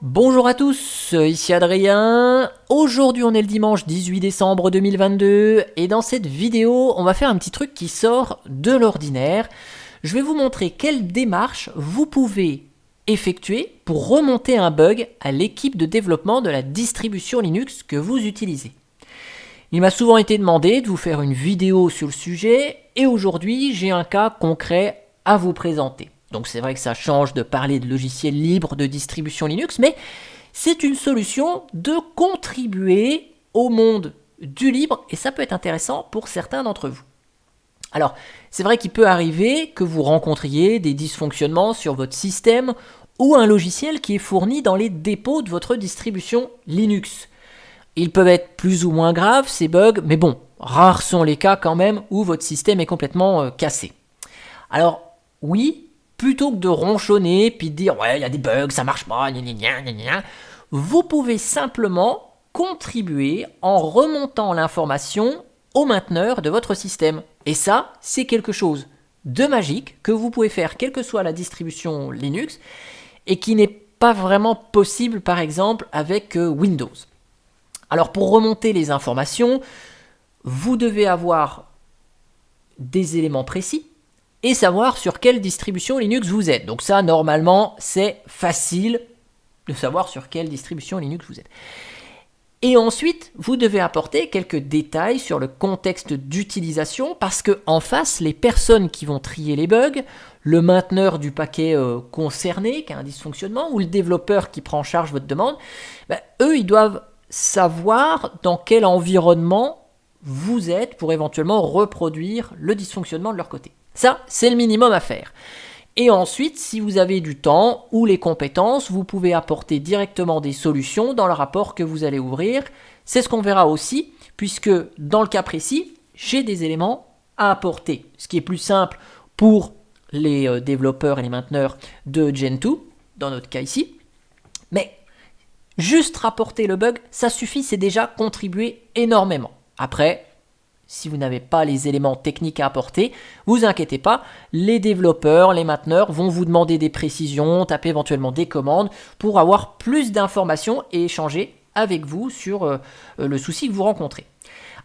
Bonjour à tous, ici Adrien. Aujourd'hui on est le dimanche 18 décembre 2022 et dans cette vidéo on va faire un petit truc qui sort de l'ordinaire. Je vais vous montrer quelle démarche vous pouvez effectuer pour remonter un bug à l'équipe de développement de la distribution Linux que vous utilisez. Il m'a souvent été demandé de vous faire une vidéo sur le sujet et aujourd'hui j'ai un cas concret à vous présenter. Donc c'est vrai que ça change de parler de logiciels libres de distribution Linux, mais c'est une solution de contribuer au monde du libre et ça peut être intéressant pour certains d'entre vous. Alors, c'est vrai qu'il peut arriver que vous rencontriez des dysfonctionnements sur votre système ou un logiciel qui est fourni dans les dépôts de votre distribution Linux. Ils peuvent être plus ou moins graves, ces bugs, mais bon, rares sont les cas quand même où votre système est complètement cassé. Alors, oui, plutôt que de ronchonner puis de dire « ouais, il y a des bugs, ça marche pas, gna gna gna gna », vous pouvez simplement contribuer en remontant l'information au mainteneur de votre système. Et ça, c'est quelque chose de magique que vous pouvez faire quelle que soit la distribution Linux et qui n'est pas vraiment possible, par exemple, avec Windows. Alors, pour remonter les informations, vous devez avoir des éléments précis et savoir sur quelle distribution Linux vous êtes. Donc ça, normalement, c'est facile de savoir sur quelle distribution Linux vous êtes. Et ensuite, vous devez apporter quelques détails sur le contexte d'utilisation parce que en face, les personnes qui vont trier les bugs, le mainteneur du paquet concerné qui a un dysfonctionnement ou le développeur qui prend en charge votre demande, eux, ils doivent savoir dans quel environnement vous êtes pour éventuellement reproduire le dysfonctionnement de leur côté. Ça, c'est le minimum à faire. Et ensuite, si vous avez du temps ou les compétences, vous pouvez apporter directement des solutions dans le rapport que vous allez ouvrir. C'est ce qu'on verra aussi, puisque dans le cas précis, j'ai des éléments à apporter. Ce qui est plus simple pour les développeurs et les mainteneurs de Gentoo, dans notre cas ici. Mais juste rapporter le bug, ça suffit, c'est déjà contribuer énormément. Après, si vous n'avez pas les éléments techniques à apporter, vous inquiétez pas, les développeurs, les mainteneurs vont vous demander des précisions, taper éventuellement des commandes pour avoir plus d'informations et échanger avec vous sur le souci que vous rencontrez.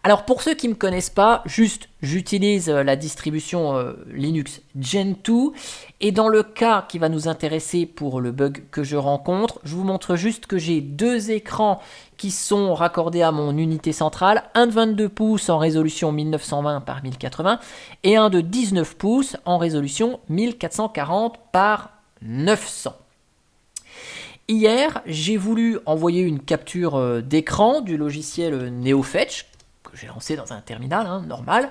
Alors pour ceux qui ne me connaissent pas, juste j'utilise la distribution Linux Gentoo et dans le cas qui va nous intéresser pour le bug que je rencontre, je vous montre juste que j'ai deux écrans qui sont raccordés à mon unité centrale, un de 22 pouces en résolution 1920 par 1080 et un de 19 pouces en résolution 1440 par 900. Hier, j'ai voulu envoyer une capture d'écran du logiciel NeoFetch que j'ai lancé dans un terminal normal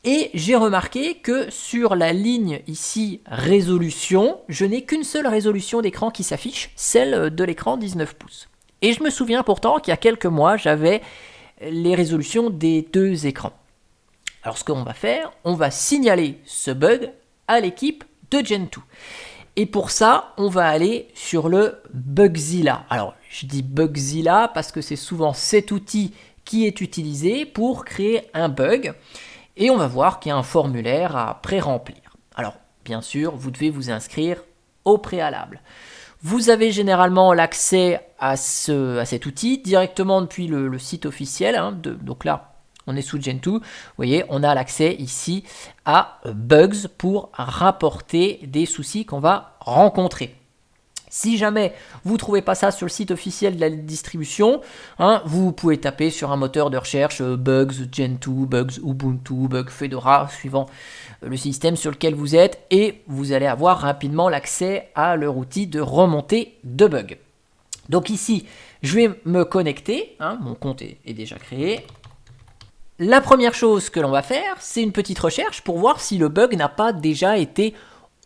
et j'ai remarqué que sur la ligne ici résolution, je n'ai qu'une seule résolution d'écran qui s'affiche, celle de l'écran 19 pouces. Et je me souviens pourtant qu'il y a quelques mois, j'avais les résolutions des deux écrans. Alors ce qu'on va faire, on va signaler ce bug à l'équipe de Gentoo. Et pour ça, on va aller sur le Bugzilla. Alors je dis Bugzilla parce que c'est souvent cet outil qui est utilisé pour créer un bug. Et on va voir qu'il y a un formulaire à pré-remplir. Alors bien sûr, vous devez vous inscrire au préalable. Vous avez généralement l'accès à cet outil directement depuis le site officiel. Donc là, on est sous Gentoo. Vous voyez, on a l'accès ici à Bugs pour rapporter des soucis qu'on va rencontrer. Si jamais vous ne trouvez pas ça sur le site officiel de la distribution, vous pouvez taper sur un moteur de recherche Bugs Gentoo, Bugs Ubuntu, Bugs Fedora, suivant le système sur lequel vous êtes, et vous allez avoir rapidement l'accès à leur outil de remontée de bugs. Donc ici, je vais me connecter, mon compte est déjà créé. La première chose que l'on va faire, c'est une petite recherche pour voir si le bug n'a pas déjà été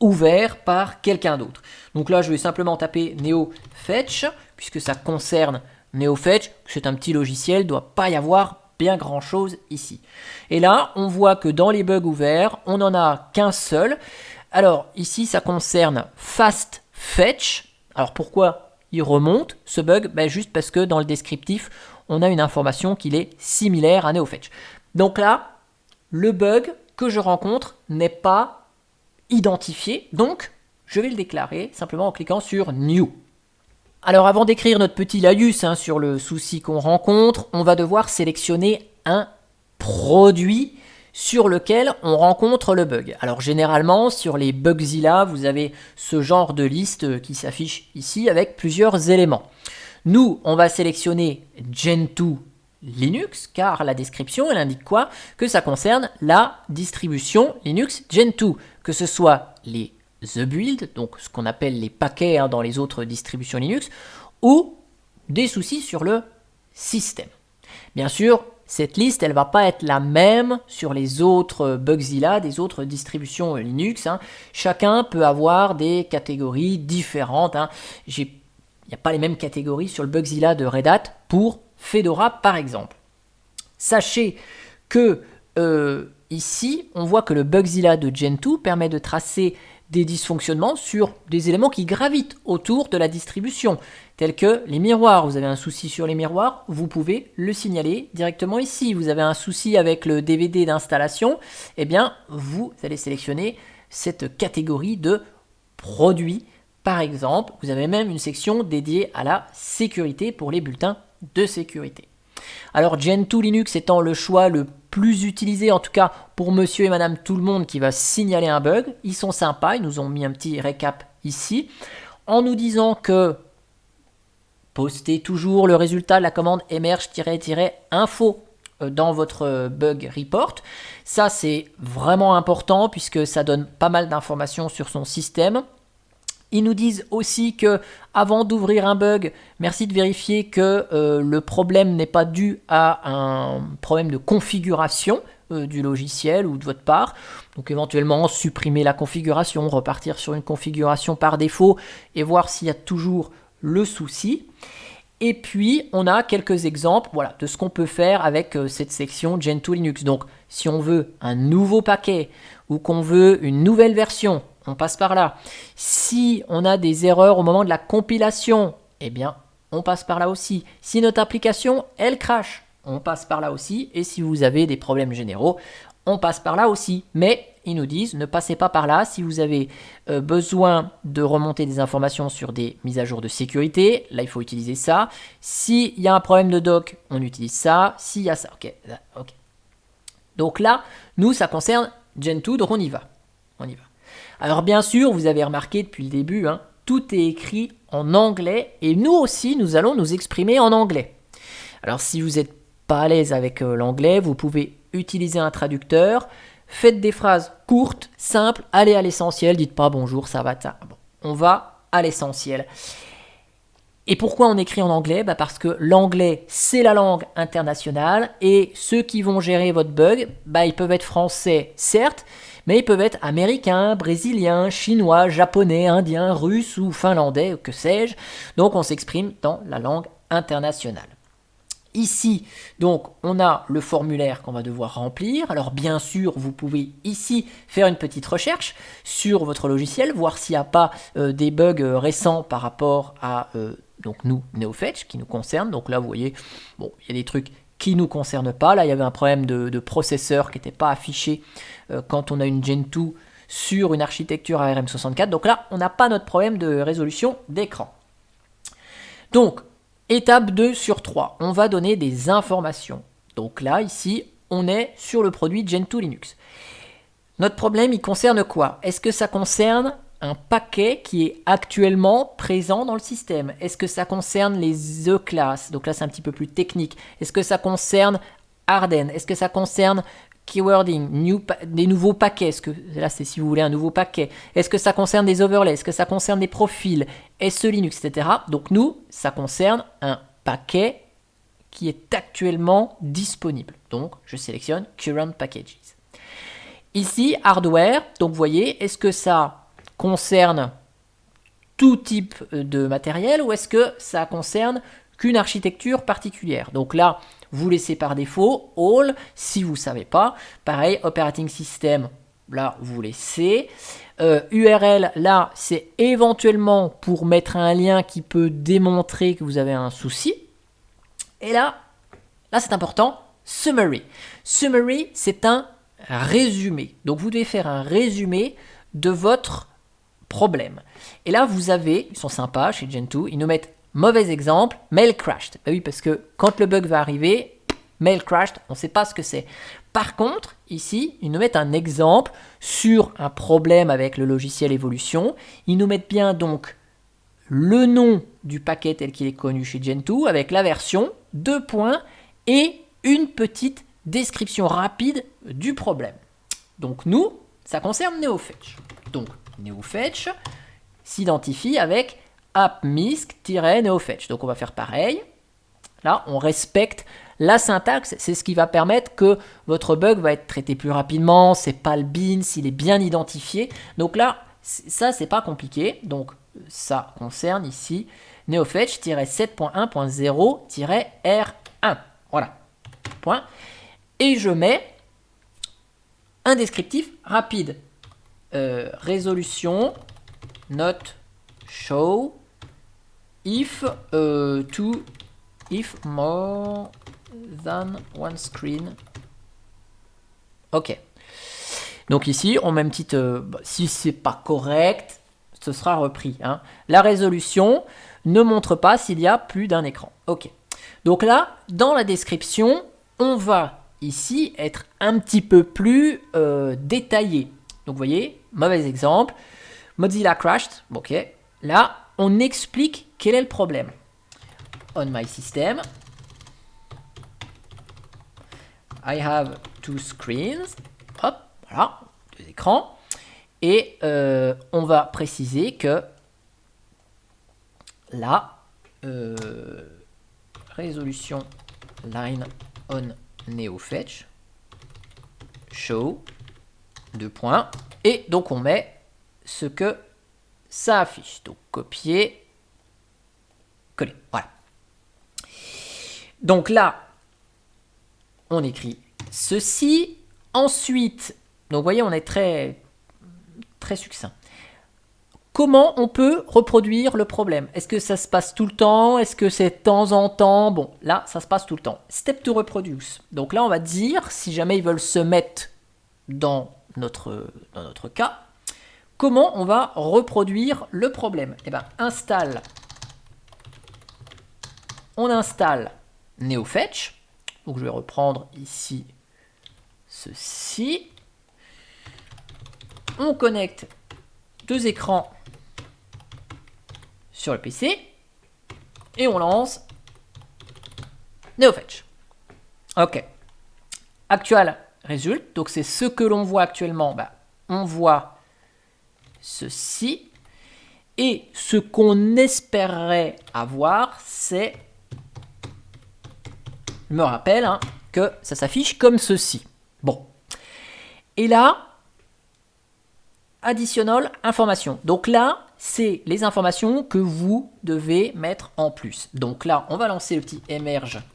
ouvert par quelqu'un d'autre. Donc là, je vais simplement taper NeoFetch, puisque ça concerne NeoFetch. C'est un petit logiciel, il ne doit pas y avoir bien grand chose ici. Et là, on voit que dans les bugs ouverts, on n'en a qu'un seul. Alors ici, ça concerne FastFetch. Alors pourquoi il remonte ce bug? Juste parce que dans le descriptif, on a une information qu'il est similaire à NeoFetch. Donc là, le bug que je rencontre n'est pas identifié, donc je vais le déclarer simplement en cliquant sur New. Alors avant d'écrire notre petit laïus sur le souci qu'on rencontre, on va devoir sélectionner un produit sur lequel on rencontre le bug. Alors généralement sur les Bugzilla, vous avez ce genre de liste qui s'affiche ici avec plusieurs éléments. Nous, on va sélectionner Gentoo Linux, car la description, elle indique quoi? Que ça concerne la distribution Linux Gentoo, que ce soit les The Build, donc ce qu'on appelle les paquets dans les autres distributions Linux, ou des soucis sur le système. Bien sûr, cette liste, elle ne va pas être la même sur les autres Bugzilla, des autres distributions Linux. Chacun peut avoir des catégories différentes. Il n'y a pas les mêmes catégories sur le Bugzilla de Red Hat pour Fedora par exemple. Sachez que ici, on voit que le Bugzilla de Gentoo permet de tracer des dysfonctionnements sur des éléments qui gravitent autour de la distribution, tels que les miroirs. Vous avez un souci sur les miroirs, vous pouvez le signaler directement ici. Vous avez un souci avec le DVD d'installation, eh bien, vous allez sélectionner cette catégorie de produits. Par exemple, vous avez même une section dédiée à la sécurité pour les bulletins de sécurité. Alors Gentoo Linux étant le choix le plus utilisé, en tout cas pour monsieur et madame tout le monde qui va signaler un bug, ils sont sympas, ils nous ont mis un petit récap ici, en nous disant que postez toujours le résultat de la commande emerge-info dans votre bug report. Ça c'est vraiment important puisque ça donne pas mal d'informations sur son système. Ils nous disent aussi que avant d'ouvrir un bug, merci de vérifier que le problème n'est pas dû à un problème de configuration du logiciel ou de votre part. Donc éventuellement supprimer la configuration, repartir sur une configuration par défaut et voir s'il y a toujours le souci. Et puis on a quelques exemples de ce qu'on peut faire avec cette section Gentoo Linux. Donc si on veut un nouveau paquet ou qu'on veut une nouvelle version, on passe par là. Si on a des erreurs au moment de la compilation, eh bien, on passe par là aussi. Si notre application, elle crache, on passe par là aussi. Et si vous avez des problèmes généraux, on passe par là aussi. Mais ils nous disent, ne passez pas par là. Si vous avez besoin de remonter des informations sur des mises à jour de sécurité, là, il faut utiliser ça. S'il y a un problème de doc, on utilise ça. S'il y a ça, ok. Donc là, nous, ça concerne Gentoo, donc on y va. Alors bien sûr, vous avez remarqué depuis le début, tout est écrit en anglais et nous aussi, nous allons nous exprimer en anglais. Alors si vous n'êtes pas à l'aise avec l'anglais, vous pouvez utiliser un traducteur. Faites des phrases courtes, simples, allez à l'essentiel, dites pas bonjour, ça va, ça. Bon, on va à l'essentiel. Et pourquoi on écrit en anglais? Parce que l'anglais, c'est la langue internationale et ceux qui vont gérer votre bug, ils peuvent être français, certes, mais ils peuvent être américains, brésiliens, chinois, japonais, indiens, russes ou finlandais, que sais-je. Donc on s'exprime dans la langue internationale. Ici, donc, on a le formulaire qu'on va devoir remplir. Alors bien sûr, vous pouvez ici faire une petite recherche sur votre logiciel, voir s'il n'y a pas des bugs récents par rapport à donc nous, NeoFetch, qui nous concerne. Donc là, vous voyez, bon, il y a des trucs qui ne nous concernent pas. Là, il y avait un problème de processeur qui n'était pas affiché quand on a une Gentoo sur une architecture ARM64. Donc là, on n'a pas notre problème de résolution d'écran. Donc, étape 2 sur 3, on va donner des informations. Donc là, ici, on est sur le produit Gentoo Linux. Notre problème, il concerne quoi? Est-ce que ça concerne un paquet qui est actuellement présent dans le système? Est-ce que ça concerne les E-classes? Donc là, c'est un petit peu plus technique. Est-ce que ça concerne Harden? Est-ce que ça concerne keywording, des nouveaux paquets? Est-ce que là, c'est si vous voulez un nouveau paquet? Est-ce que ça concerne des overlays? Est-ce que ça concerne des profils, SE Linux, etc. Donc nous, ça concerne un paquet qui est actuellement disponible. Donc je sélectionne Current Packages. Ici, hardware. Donc vous voyez, est-ce que ça concerne tout type de matériel ou est-ce que ça concerne qu'une architecture particulière? Donc là, vous laissez par défaut All si vous ne savez pas. Pareil, Operating System, là, vous laissez. URL, là, c'est éventuellement pour mettre un lien qui peut démontrer que vous avez un souci. Et là c'est important, Summary. Summary, c'est un résumé. Donc, vous devez faire un résumé de votre problème. Et là, vous avez, ils sont sympas chez Gentoo, ils nous mettent mauvais exemple, mail crashed. Bah oui, parce que quand le bug va arriver, mail crashed, on ne sait pas ce que c'est. Par contre, ici, ils nous mettent un exemple sur un problème avec le logiciel Evolution. Ils nous mettent bien donc le nom du paquet tel qu'il est connu chez Gentoo avec la version, 2 points et une petite description rapide du problème. Donc nous, ça concerne NeoFetch. Donc NeoFetch s'identifie avec appmisc-neofetch. Donc on va faire pareil. Là, on respecte la syntaxe, c'est ce qui va permettre que votre bug va être traité plus rapidement, c'est pas le bin, s'il est bien identifié. Donc là, ça, c'est pas compliqué. Donc ça concerne ici neofetch-7.1.0-R1. Voilà. Point. Et je mets un descriptif rapide. Résolution, not show, if more than one screen. Ok. Donc ici, on met une petite... si c'est pas correct, ce sera repris. Hein. La résolution ne montre pas s'il y a plus d'un écran. Ok. Donc là, dans la description, on va ici être un petit peu plus détaillé. Donc vous voyez, mauvais exemple. Mozilla crashed. Ok. Là, on explique quel est le problème. On my system, I have 2 screens. Hop, voilà, 2 écrans. Et on va préciser que la résolution line on neofetch show 2 points. Et donc on met ce que ça affiche. Donc copier, coller. Voilà. Donc là, on écrit ceci. Ensuite, donc vous voyez, on est très, très succinct. Comment on peut reproduire le problème? Est-ce que ça se passe tout le temps? Est-ce que c'est de temps en temps? Bon, là, ça se passe tout le temps. Step to reproduce. Donc là, on va dire, si jamais ils veulent se mettre dans notre cas, comment on va reproduire le problème? Eh bien, on installe NeoFetch. Donc je vais reprendre ici ceci. On connecte 2 écrans sur le PC et on lance NeoFetch. Ok. Actual result. Donc c'est ce que l'on voit actuellement. On voit ceci. Et ce qu'on espérerait avoir, c'est... Je me rappelle que ça s'affiche comme ceci. Bon. Et là, additional information. Donc là, c'est les informations que vous devez mettre en plus. Donc là, on va lancer le petit emerge-info.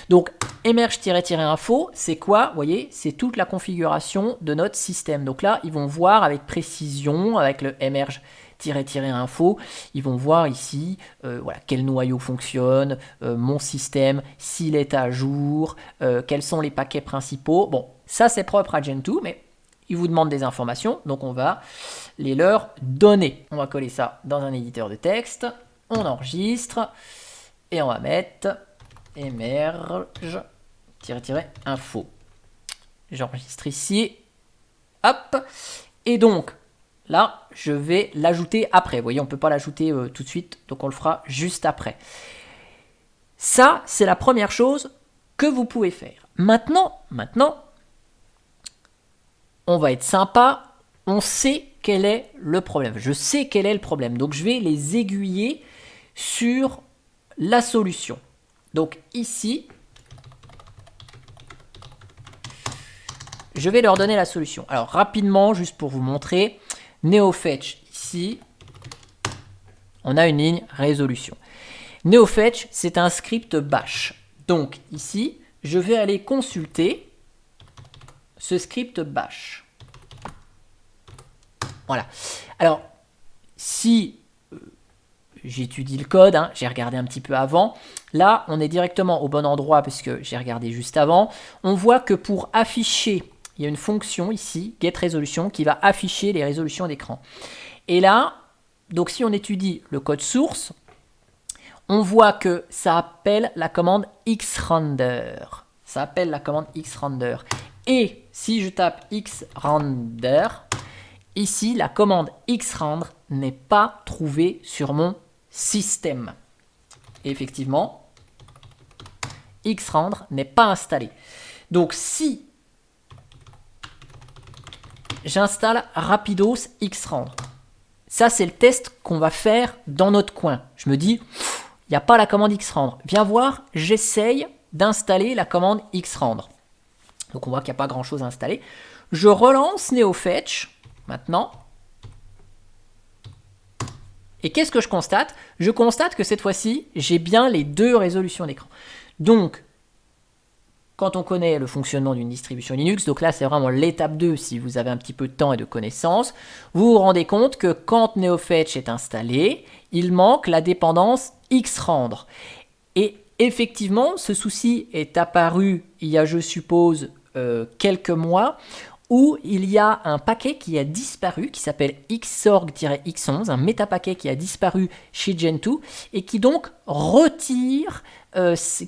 Donc emerge-info, c'est quoi? Vous voyez, c'est toute la configuration de notre système. Donc là, ils vont voir avec précision, avec le emerge-info, ils vont voir ici voilà, quel noyau fonctionne, mon système, s'il est à jour, quels sont les paquets principaux. Bon, ça c'est propre à Gentoo, mais ils vous demandent des informations, donc on va les leur donner. On va coller ça dans un éditeur de texte, on enregistre, et on va mettre emerge-info. J'enregistre ici, hop, et donc, là, je vais l'ajouter après. Vous voyez, on ne peut pas l'ajouter tout de suite, donc on le fera juste après. Ça, c'est la première chose que vous pouvez faire. Maintenant, on va être sympa. On sait quel est le problème. Je sais quel est le problème. Donc, je vais les aiguiller sur la solution. Donc, ici, je vais leur donner la solution. Alors, rapidement, juste pour vous montrer... NeoFetch, ici, on a une ligne résolution. NeoFetch, c'est un script bash. Donc, ici, je vais aller consulter ce script bash. Voilà. Alors, si j'étudie le code, j'ai regardé un petit peu avant, là, on est directement au bon endroit puisque j'ai regardé juste avant. On voit que pour afficher... Il y a une fonction ici, getResolution, qui va afficher les résolutions d'écran. Et là, Donc si on étudie le code source, on voit que ça appelle la commande xrender. Ça appelle la commande xrender. Et si je tape xrender, ici, la commande xrender n'est pas trouvée sur mon système. Et effectivement, xrender n'est pas installé. Donc si j'installe rapidos xrender, ça c'est le test qu'on va faire dans notre coin. Je me dis, il n'y a pas la commande xrender. Viens voir, j'essaye d'installer la commande xrender. Donc on voit qu'il n'y a pas grand chose à installer. Je relance NeoFetch maintenant. Et qu'est-ce que je constate? Je constate que cette fois-ci, j'ai bien les deux résolutions d'écran. Donc, quand on connaît le fonctionnement d'une distribution Linux, donc là c'est vraiment l'étape 2 si vous avez un petit peu de temps et de connaissances, vous vous rendez compte que quand NeoFetch est installé, il manque la dépendance xrender. Et effectivement, ce souci est apparu il y a, je suppose, quelques mois, où il y a un paquet qui a disparu, qui s'appelle xorg-x11, un métapaquet qui a disparu chez Gentoo, et qui donc retire,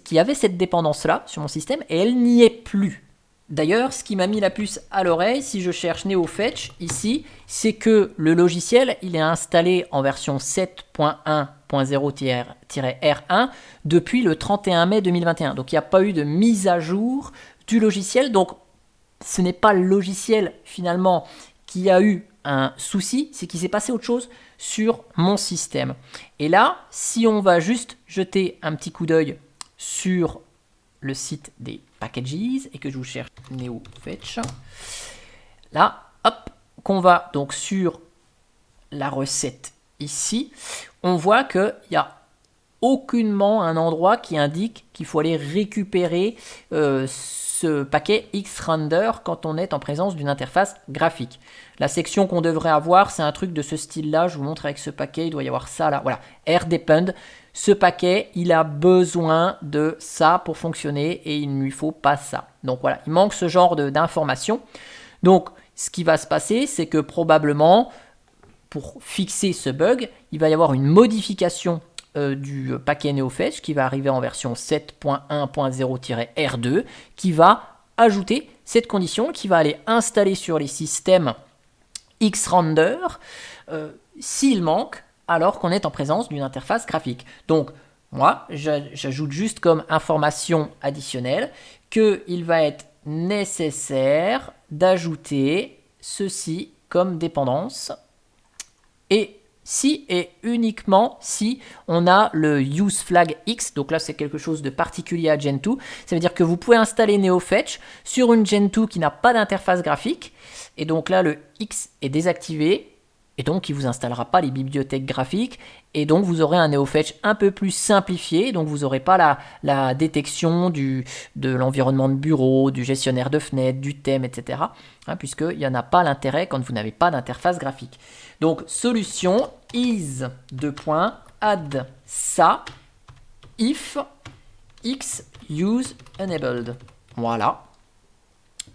qui avait cette dépendance-là sur mon système, et elle n'y est plus. D'ailleurs, ce qui m'a mis la puce à l'oreille, si je cherche NeoFetch ici, c'est que le logiciel, il est installé en version 7.1.0-R1 depuis le 31 mai 2021. Donc il n'y a pas eu de mise à jour du logiciel. Donc ce n'est pas le logiciel finalement qui a eu un souci, c'est qu'il s'est passé autre chose sur mon système. Et là, si on va juste jeter un petit coup d'œil sur le site des packages et que je vous cherche NeoFetch, là, hop, qu'on va donc sur la recette ici, on voit qu'il n'y a aucunement un endroit qui indique qu'il faut aller récupérer ce paquet xrender quand on est en présence d'une interface graphique. La section qu'on devrait avoir, c'est un truc de ce style-là. Je vous montre avec ce paquet, il doit y avoir ça là. Voilà, rdepend. Ce paquet, il a besoin de ça pour fonctionner et il ne lui faut pas ça. Donc voilà, il manque ce genre d'informations. Donc ce qui va se passer, c'est que probablement, pour fixer ce bug, il va y avoir une modification du paquet NeoFetch qui va arriver en version 7.1.0-R2 qui va ajouter cette condition, qui va aller installer sur les systèmes xrender s'il manque alors qu'on est en présence d'une interface graphique. Donc moi j'ajoute juste comme information additionnelle qu'il va être nécessaire d'ajouter ceci comme dépendance, et si et uniquement si on a le useFlagX. Donc là c'est quelque chose de particulier à Gentoo. Ça veut dire que vous pouvez installer NeoFetch sur une Gentoo qui n'a pas d'interface graphique, et donc là le X est désactivé, et donc il ne vous installera pas les bibliothèques graphiques, et donc vous aurez un NeoFetch un peu plus simplifié. Donc vous n'aurez pas la détection de l'environnement de bureau, du gestionnaire de fenêtres, du thème, etc. Puisqu'il n'y en a pas l'intérêt quand vous n'avez pas d'interface graphique. Donc solution is add ça if x use enabled. Voilà.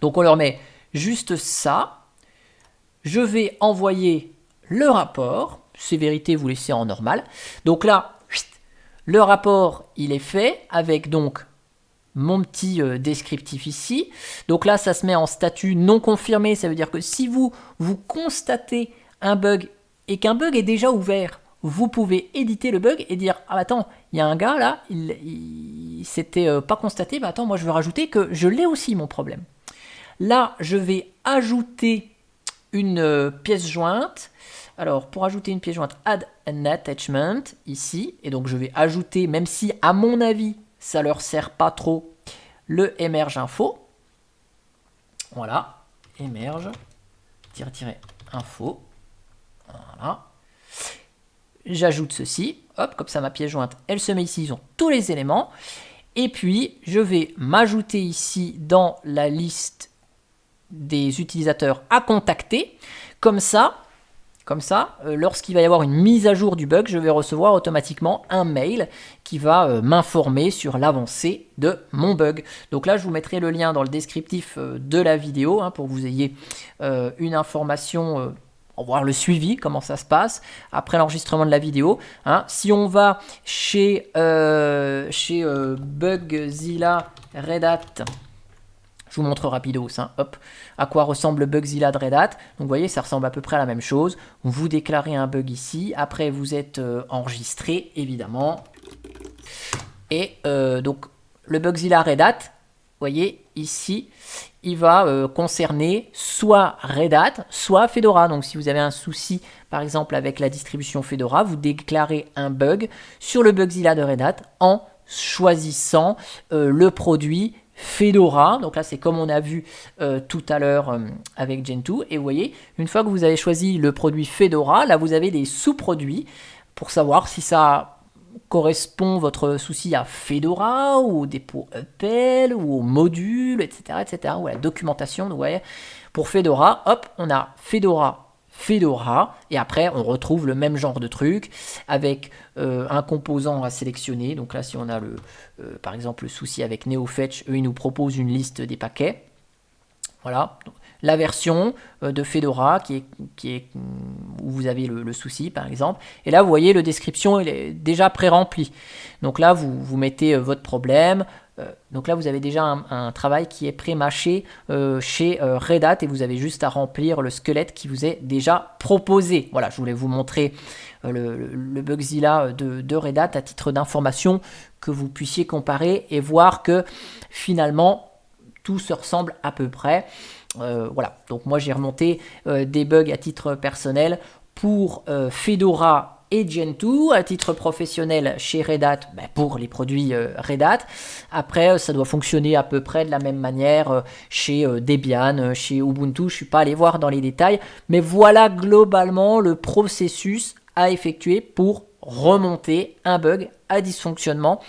Donc on leur met juste ça. Je vais envoyer le rapport. Sévérité, vous laissez en normal. Donc là, le rapport, il est fait avec donc mon petit descriptif ici. Donc là, ça se met en statut non confirmé. Ça veut dire que si vous constatez un bug et qu'un bug est déjà ouvert, vous pouvez éditer le bug et dire « Ah attends, il y a un gars là, il s'était pas constaté, bah attends, moi je veux rajouter que je l'ai aussi mon problème. » Là, je vais ajouter une pièce jointe. Alors, pour ajouter une pièce jointe, add an attachment, ici. Et donc, je vais ajouter, même si, à mon avis, ça leur sert pas trop, le emerge info. Voilà, emerge, info. Voilà. J'ajoute ceci. Hop, comme ça, ma pièce jointe, elle se met ici. Ils ont tous les éléments. Et puis, je vais m'ajouter ici dans la liste des utilisateurs à contacter. Comme ça, lorsqu'il va y avoir une mise à jour du bug, je vais recevoir automatiquement un mail qui va m'informer sur l'avancée de mon bug. Donc là, je vous mettrai le lien dans le descriptif de la vidéo pour que vous ayez une information voir le suivi, comment ça se passe après l'enregistrement de la vidéo. Hein. Si on va chez Bugzilla Red Hat, je vous montre rapidos, hein, hop, à quoi ressemble le Bugzilla de Red Hat. Donc vous voyez, ça ressemble à peu près à la même chose. Vous déclarez un bug ici, après vous êtes enregistré, évidemment. Et donc le Bugzilla Red Hat, vous voyez ici, il va concerner soit Red Hat, soit Fedora. Donc si vous avez un souci, par exemple avec la distribution Fedora, vous déclarez un bug sur le Bugzilla de Red Hat en choisissant le produit Fedora. Donc là, c'est comme on a vu tout à l'heure avec Gentoo. Et vous voyez, une fois que vous avez choisi le produit Fedora, là, vous avez des sous-produits pour savoir si ça correspond votre souci à Fedora ou au dépôt EPEL ou au module, etc., ou à la documentation. Donc, vous voyez, pour Fedora, hop, on a Fedora, et après on retrouve le même genre de truc avec un composant à sélectionner. Donc là, si on a par exemple le souci avec NeoFetch, eux ils nous proposent une liste des paquets. Voilà, la version de Fedora qui est où vous avez le souci par exemple. Et là, vous voyez, le description il est déjà pré-rempli. Donc là, vous mettez votre problème. Donc là, vous avez déjà un travail qui est pré-mâché chez Red Hat et vous avez juste à remplir le squelette qui vous est déjà proposé. Voilà, je voulais vous montrer le Bugzilla de Red Hat à titre d'information, que vous puissiez comparer et voir que finalement, tout se ressemble à peu près. Voilà, donc moi j'ai remonté des bugs à titre personnel pour Fedora et Gentoo, à titre professionnel chez Red Hat, pour les produits Red Hat. Après, ça doit fonctionner à peu près de la même manière chez Debian, chez Ubuntu. Je ne suis pas allé voir dans les détails, mais voilà globalement le processus à effectuer pour remonter un bug à dysfonctionnement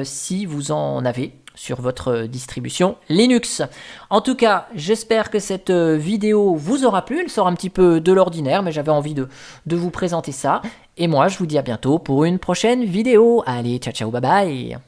si vous en avez sur votre distribution Linux. En tout cas, j'espère que cette vidéo vous aura plu. Elle sort un petit peu de l'ordinaire, mais j'avais envie de vous présenter ça. Et moi, je vous dis à bientôt pour une prochaine vidéo. Allez, ciao, ciao, bye bye.